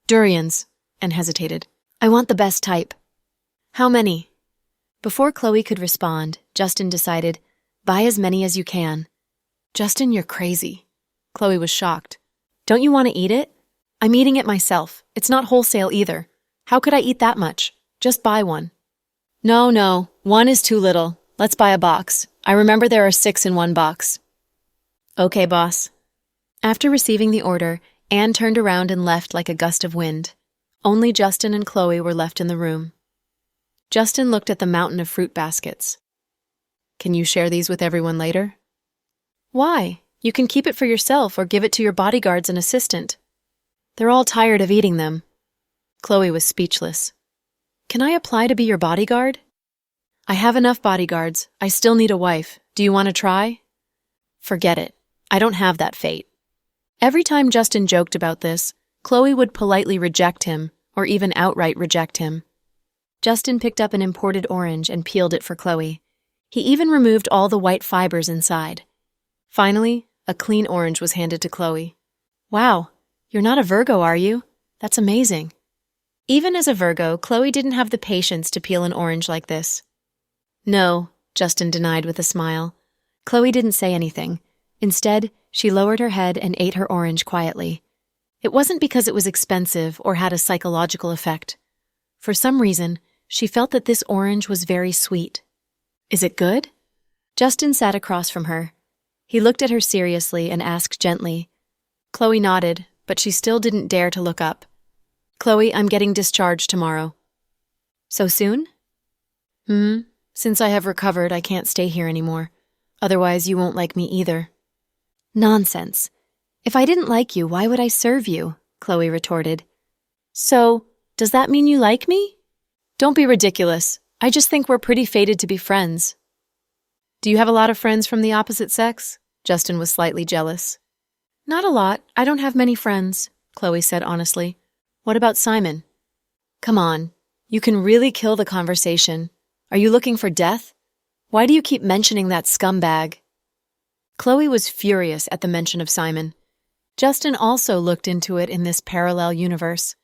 "Durians," Anne hesitated. "I want the best type." "How many?" Before Chloe could respond, Justin decided, "Buy as many as you can." "Justin, you're crazy." Chloe was shocked. "Don't you want to eat it?" "I'm eating it myself. It's not wholesale either. How could I eat that much? Just buy one." No, one is too little. Let's buy a box. I remember there are 6 in one box." "Okay, boss." After receiving the order, Anne turned around and left like a gust of wind. Only Justin and Chloe were left in the room. Justin looked at the mountain of fruit baskets. "Can you share these with everyone later?" "Why? You can keep it for yourself or give it to your bodyguards and assistant. They're all tired of eating them." Chloe was speechless. "Can I apply to be your bodyguard?" "I have enough bodyguards. I still need a wife. Do you want to try?" "Forget it. I don't have that fate." Every time Justin joked about this, Chloe would politely reject him, or even outright reject him. Justin picked up an imported orange and peeled it for Chloe. He even removed all the white fibers inside. Finally, a clean orange was handed to Chloe. "Wow, you're not a Virgo, are you? That's amazing." Even as a Virgo, Chloe didn't have the patience to peel an orange like this. "No," Justin denied with a smile. Chloe didn't say anything. Instead, she lowered her head and ate her orange quietly. It wasn't because it was expensive or had a psychological effect. For some reason, she felt that this orange was very sweet. "Is it good?" Justin sat across from her. He looked at her seriously and asked gently. Chloe nodded, but but she still didn't dare to look up. "Chloe, I'm getting discharged tomorrow." "So soon?" Since I have recovered, I can't stay here anymore. Otherwise, you won't like me either." "Nonsense. If I didn't like you, why would I serve you?" Chloe retorted. "So, does that mean you like me?" "Don't be ridiculous. I just think we're pretty fated to be friends." "Do you have a lot of friends from the opposite sex?" Justin was slightly jealous. "Not a lot. I don't have many friends," Chloe said honestly. "What about Simon?" "Come on. You can really kill the conversation. Are you looking for death? Why do you keep mentioning that scumbag?" Chloe was furious at the mention of Simon. Justin also looked into it in this parallel universe.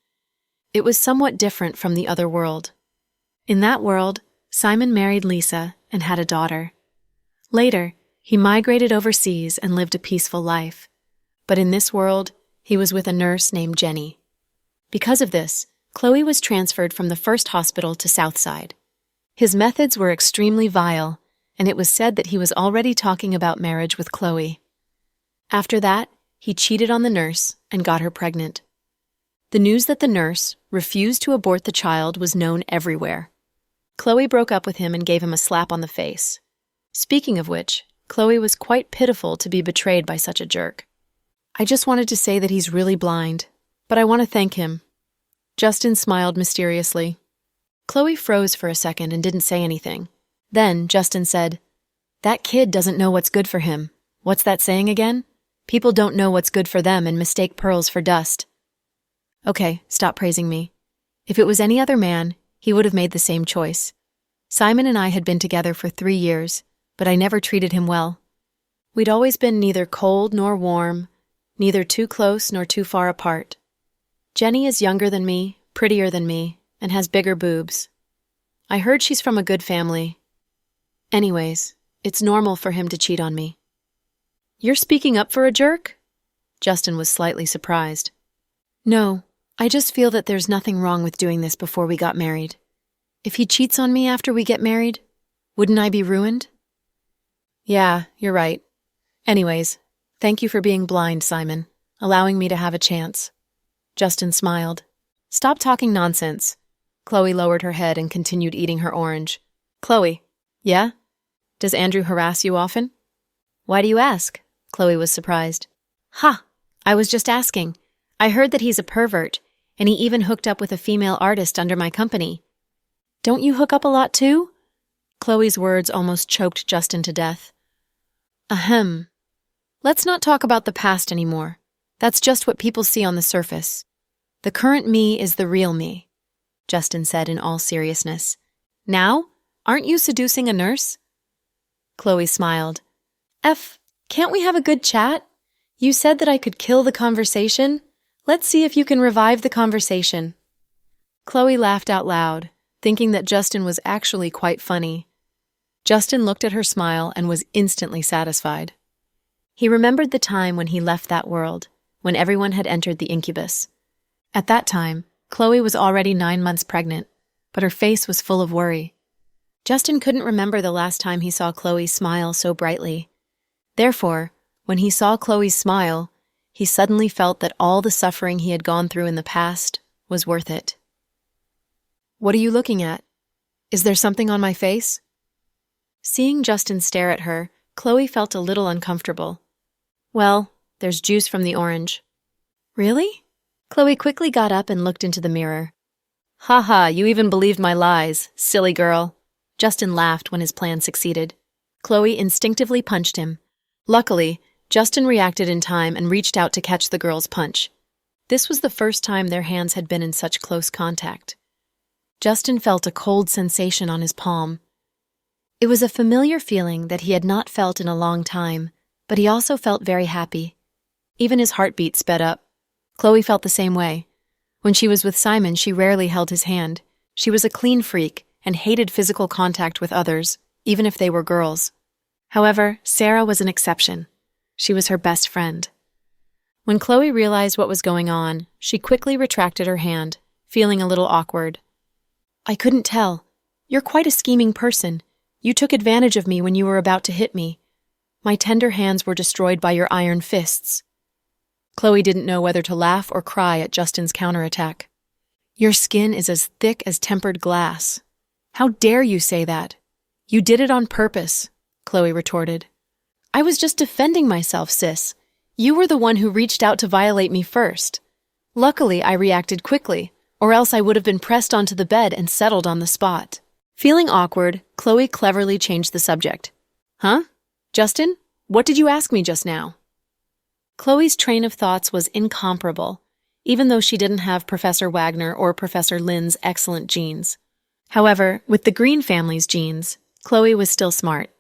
It was somewhat different from the other world. In that world, Simon married Lisa and had a daughter. Later, he migrated overseas and lived a peaceful life. But in this world, he was with a nurse named Jenny. Because of this, Chloe was transferred from the first hospital to Southside. His methods were extremely vile, and it was said that he was already talking about marriage with Chloe. After that, he cheated on the nurse and got her pregnant. The news that the nurse refused to abort the child was known everywhere. Chloe broke up with him and gave him a slap on the face. Speaking of which, Chloe was quite pitiful to be betrayed by such a jerk. "I just wanted to say that he's really blind, but I want to thank him." Justin smiled mysteriously. Chloe froze for a second and didn't say anything. Then Justin said, "That kid doesn't know what's good for him. What's that saying again? People don't know what's good for them and mistake pearls for dust." "Okay, stop praising me. If it was any other man, he would have made the same choice. Simon and I had been together for 3 years, but I never treated him well. We'd always been neither cold nor warm, neither too close nor too far apart. Jenny is younger than me, prettier than me, and has bigger boobs. I heard she's from a good family. Anyways, it's normal for him to cheat on me." "You're speaking up for a jerk?" Justin was slightly surprised. "No, I just feel that there's nothing wrong with doing this before we got married. If he cheats on me after we get married, wouldn't I be ruined?" "Yeah, you're right. Anyways, thank you for being blind, Simon, allowing me to have a chance." Justin smiled. "Stop talking nonsense." Chloe lowered her head and continued eating her orange. "Chloe." "Yeah? Does Andrew harass you often?" "Why do you ask?" Chloe was surprised. "Ha! I was just asking. I heard that he's a pervert, and he even hooked up with a female artist under my company." "Don't you hook up a lot too?" Chloe's words almost choked Justin to death. "Ahem. Let's not talk about the past anymore. That's just what people see on the surface. The current me is the real me," Justin said in all seriousness. "Now, aren't you seducing a nurse?" Chloe smiled. Can't we have a good chat? You said that I could kill the conversation. Let's see if you can revive the conversation." Chloe laughed out loud, thinking that Justin was actually quite funny. Justin looked at her smile and was instantly satisfied. He remembered the time when he left that world, when everyone had entered the incubus. At that time, Chloe was already 9 months pregnant, but her face was full of worry. Justin couldn't remember the last time he saw Chloe smile so brightly. Therefore, when he saw Chloe's smile, he suddenly felt that all the suffering he had gone through in the past was worth it. "What are you looking at? Is there something on my face?" Seeing Justin stare at her, Chloe felt a little uncomfortable. "Well, there's juice from the orange." "Really?" Chloe quickly got up and looked into the mirror. "Ha ha, you even believed my lies, silly girl." Justin laughed when his plan succeeded. Chloe instinctively punched him. Luckily, Justin reacted in time and reached out to catch the girl's punch. This was the first time their hands had been in such close contact. Justin felt a cold sensation on his palm. It was a familiar feeling that he had not felt in a long time, but he also felt very happy. Even his heartbeat sped up. Chloe felt the same way. When she was with Simon, she rarely held his hand. She was a clean freak and hated physical contact with others, even if they were girls. However, Sarah was an exception. She was her best friend. When Chloe realized what was going on, she quickly retracted her hand, feeling a little awkward. "I couldn't tell. You're quite a scheming person. You took advantage of me when you were about to hit me. My tender hands were destroyed by your iron fists." Chloe didn't know whether to laugh or cry at Justin's counterattack. Your skin is as thick as tempered glass. How dare you say that? You did it on purpose, Chloe retorted. I was just defending myself, sis. You were the one who reached out to violate me first. Luckily, I reacted quickly, or else I would have been pressed onto the bed and settled on the spot. Feeling awkward, Chloe cleverly changed the subject. Huh? Justin, what did you ask me just now? Chloe's train of thoughts was incomparable, even though she didn't have Professor Wagner or Professor Lin's excellent genes. However, with the Green family's genes, Chloe was still smart.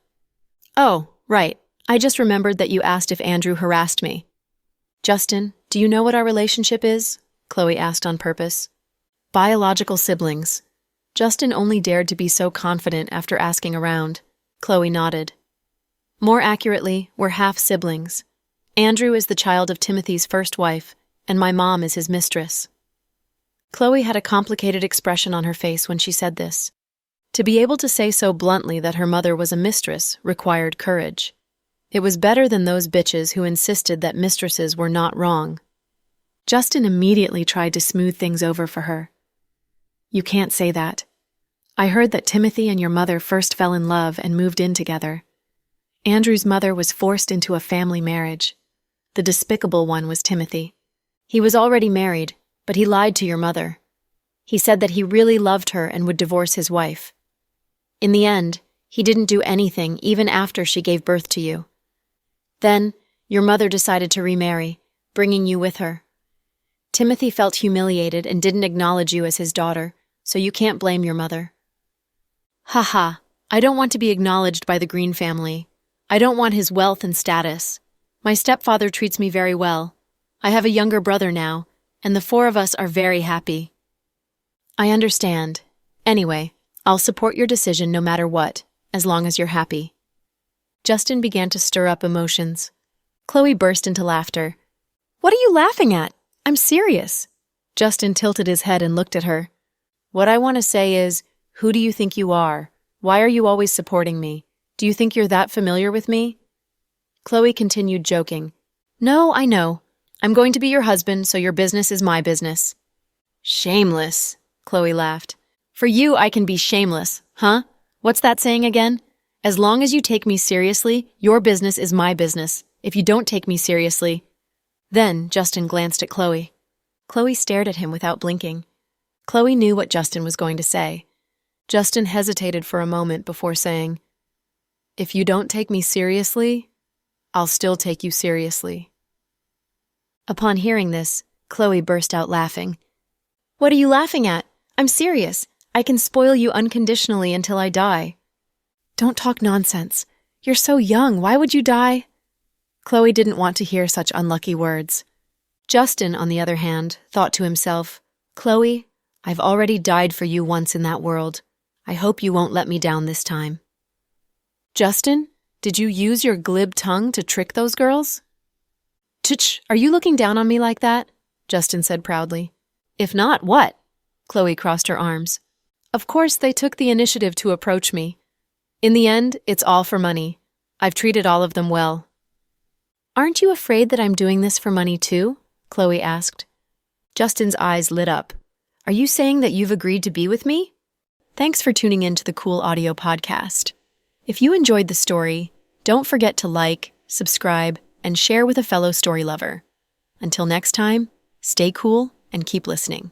Oh, right. I just remembered that you asked if Andrew harassed me. Justin, do you know what our relationship is? Chloe asked on purpose. Biological siblings. Justin only dared to be so confident after asking around. Chloe nodded. More accurately, we're half-siblings. Andrew is the child of Timothy's first wife, and my mom is his mistress. Chloe had a complicated expression on her face when she said this. To be able to say so bluntly that her mother was a mistress required courage. It was better than those bitches who insisted that mistresses were not wrong. Justin immediately tried to smooth things over for her. You can't say that. I heard that Timothy and your mother first fell in love and moved in together. Andrew's mother was forced into a family marriage. The despicable one was Timothy. He was already married, but he lied to your mother. He said that he really loved her and would divorce his wife. In the end, he didn't do anything even after she gave birth to you. Then, your mother decided to remarry, bringing you with her. Timothy felt humiliated and didn't acknowledge you as his daughter, so you can't blame your mother. Haha, I don't want to be acknowledged by the Green family. I don't want his wealth and status. My stepfather treats me very well. I have a younger brother now, and the four of us are very happy. I understand. Anyway, I'll support your decision no matter what, as long as you're happy. Justin began to stir up emotions. Chloe burst into laughter. What are you laughing at? I'm serious. Justin tilted his head and looked at her. What I want to say is, who do you think you are? Why are you always supporting me? Do you think you're that familiar with me? Chloe continued joking. No, I know. I'm going to be your husband, so your business is my business. Shameless, Chloe laughed. For you, I can be shameless, huh? What's that saying again? As long as you take me seriously, your business is my business. If you don't take me seriously... Then Justin glanced at Chloe. Chloe stared at him without blinking. Chloe knew what Justin was going to say. Justin hesitated for a moment before saying, If you don't take me seriously, I'll still take you seriously. Upon hearing this, Chloe burst out laughing. What are you laughing at? I'm serious. I can spoil you unconditionally until I die. Don't talk nonsense. You're so young. Why would you die? Chloe didn't want to hear such unlucky words. Justin, on the other hand, thought to himself, Chloe, I've already died for you once in that world. I hope you won't let me down this time. Justin, did you use your glib tongue to trick those girls? Tch, are you looking down on me like that? Justin said proudly. If not, what? Chloe crossed her arms. Of course, they took the initiative to approach me. In the end, it's all for money. I've treated all of them well. Aren't you afraid that I'm doing this for money too? Chloe asked. Justin's eyes lit up. Are you saying that you've agreed to be with me? Thanks for tuning in to the Cool Audio Podcast. If you enjoyed the story, don't forget to like, subscribe, and share with a fellow story lover. Until next time, stay cool and keep listening.